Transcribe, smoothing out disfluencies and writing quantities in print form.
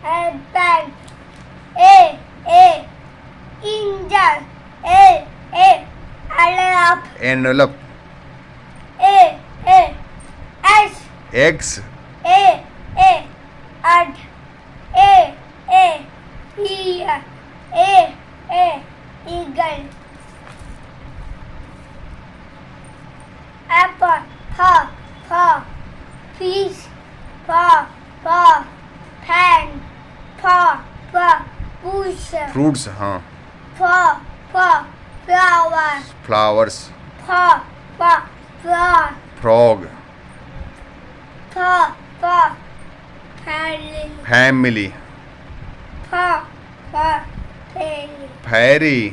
elephant. Angel. Envelope. S. Eggs. Ad. Ear. Eagle. Apple. Fish. Pan. Bush. Fruits. हाँ. Flower. Flowers. Frog. Frog. Family. Family. Fairy. Fairy.